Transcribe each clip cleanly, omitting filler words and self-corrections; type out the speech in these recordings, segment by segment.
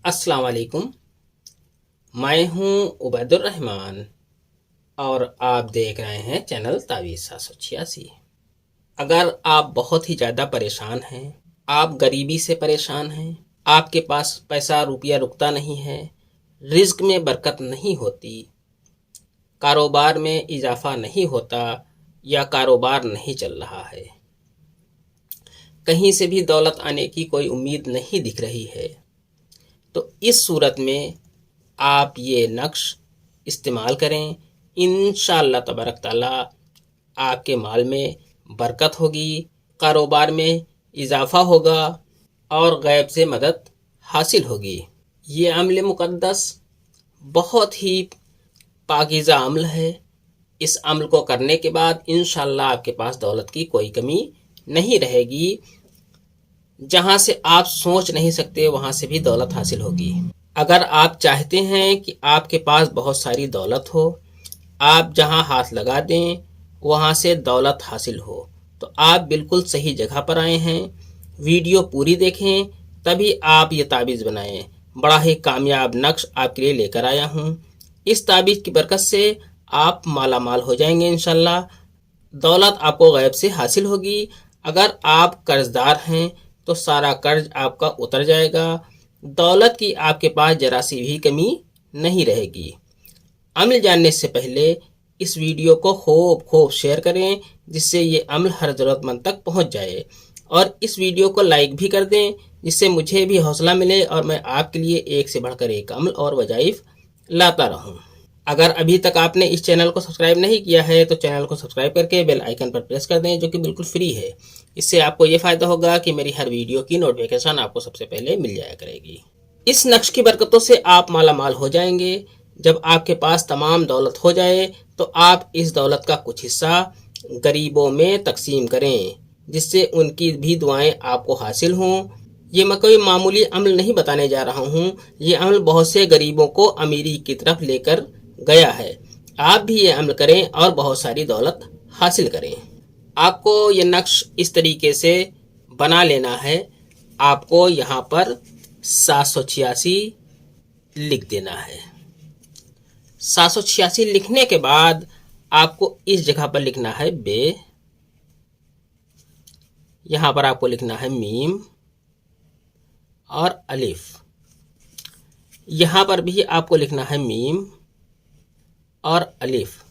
अस्सलाम वालेकुम। मैं हूं उबैदुर रहमान और आप देख रहे हैं चैनल तावीज़ 786। अगर आप बहुत ही ज़्यादा परेशान हैं, आप गरीबी से परेशान हैं, आपके पास पैसा रुपया रुकता नहीं है, रिज्क में बरकत नहीं होती, कारोबार में इजाफा नहीं होता या कारोबार नहीं चल रहा है, कहीं से भी दौलत आने की कोई उम्मीद नहीं दिख रही है, तो इस सूरत में आप ये नक्श इस्तेमाल करें। इंशाअल्लाह तबारक ताला आपके माल में बरकत होगी, कारोबार में इजाफा होगा और गैब से मदद हासिल होगी। ये अमल मुक़द्दस बहुत ही पाकीज़ा अमल है। इस अमल को करने के बाद इंशाअल्लाह आपके पास दौलत की कोई कमी नहीं रहेगी। जहाँ से आप सोच नहीं सकते वहाँ से भी दौलत हासिल होगी। अगर आप चाहते हैं कि आपके पास बहुत सारी दौलत हो, आप जहाँ हाथ लगा दें वहाँ से दौलत हासिल हो, तो आप बिल्कुल सही जगह पर आए हैं। वीडियो पूरी देखें तभी आप ये ताबीज़ बनाएं। बड़ा ही कामयाब नक्श आपके लिए लेकर आया हूँ। इस ताबीज़ की बरकत से आप माला माल हो जाएंगे इंशाल्लाह। दौलत आपको गैब से हासिल होगी। अगर आप कर्जदार हैं तो सारा कर्ज आपका उतर जाएगा। दौलत की आपके पास जरा सी भी कमी नहीं रहेगी। अमल जानने से पहले इस वीडियो को खूब शेयर करें, जिससे ये अमल हर ज़रूरतमंद तक पहुंच जाए, और इस वीडियो को लाइक भी कर दें, जिससे मुझे भी हौसला मिले और मैं आपके लिए एक से बढ़कर एक अमल और वज़ाइफ लाता रहूं। अगर अभी तक आपने इस चैनल को सब्सक्राइब नहीं किया है तो चैनल को सब्सक्राइब करके बेल आइकन पर प्रेस कर दें, जो कि बिल्कुल फ्री है। इससे आपको ये फ़ायदा होगा कि मेरी हर वीडियो की नोटिफिकेशन आपको सबसे पहले मिल जाया करेगी। इस नक्श की बरकतों से आप माला माल हो जाएंगे। जब आपके पास तमाम दौलत हो जाए तो आप इस दौलत का कुछ हिस्सा गरीबों में तकसीम करें, जिससे उनकी भी दुआएं आपको हासिल हों। ये मैं कोई मामूली अमल नहीं बताने जा रहा हूँ। ये अमल बहुत से गरीबों को अमीरी की तरफ लेकर गया है। आप भी ये अमल करें और बहुत सारी दौलत हासिल करें। आपको ये नक्श इस तरीके से बना लेना है। आपको यहाँ पर 786 लिख देना है। 786 लिखने के बाद आपको इस जगह पर लिखना है बे, यहाँ पर आपको लिखना है मीम और अलिफ, यहाँ पर भी आपको लिखना है मीम और अलिफ,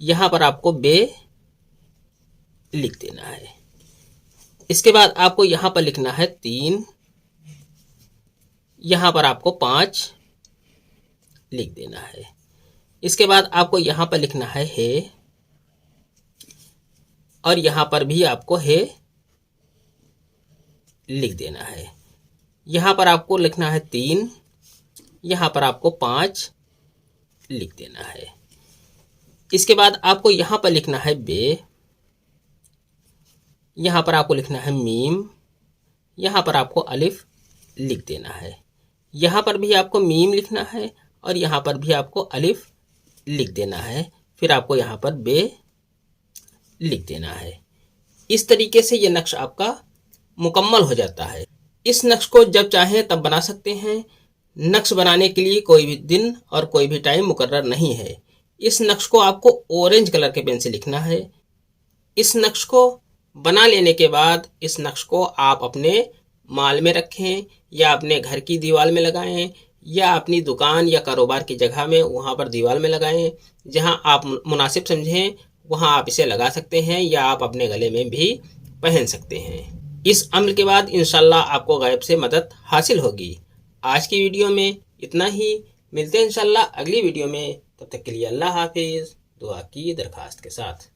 यहाँ पर आपको बे लिख देना है। इसके बाद आपको यहाँ पर लिखना है 3, यहाँ पर आपको 5 लिख देना है। इसके बाद आपको यहाँ पर लिखना है हे, और यहाँ पर भी आपको हे लिख देना है। यहाँ पर आपको लिखना है 3, यहाँ पर आपको 5 लिख देना है। इसके बाद आपको यहाँ पर लिखना है बे, यहाँ पर आपको लिखना है मीम, यहाँ पर आपको अलिफ लिख देना है। यहाँ पर भी आपको मीम लिखना है और यहाँ पर भी आपको अलिफ लिख देना है। फिर आपको यहाँ पर बे लिख देना है। इस तरीके से ये नक्श आपका मुकम्मल हो जाता है। इस नक्श को जब चाहें तब बना सकते हैं। नक्श बनाने के लिए कोई भी दिन और कोई भी टाइम मुकर्रर नहीं है। इस नक्श को आपको ऑरेंज कलर के पेन से लिखना है। इस नक्श को बना लेने के बाद इस नक्श को आप अपने माल में रखें या अपने घर की दीवार में लगाएं या अपनी दुकान या कारोबार की जगह में वहां पर दीवार में लगाएं। जहां आप मुनासिब समझें वहां आप इसे लगा सकते हैं या आप अपने गले में भी पहन सकते हैं। इस अमल के बाद इंशाल्लाह आपको गैब से मदद हासिल होगी। आज की वीडियो में इतना ही। मिलते हैं इंशाल्लाह अगली वीडियो में। तब तक के लिए अल्लाह हाफिज़, दुआ की दरख्वास्त के साथ।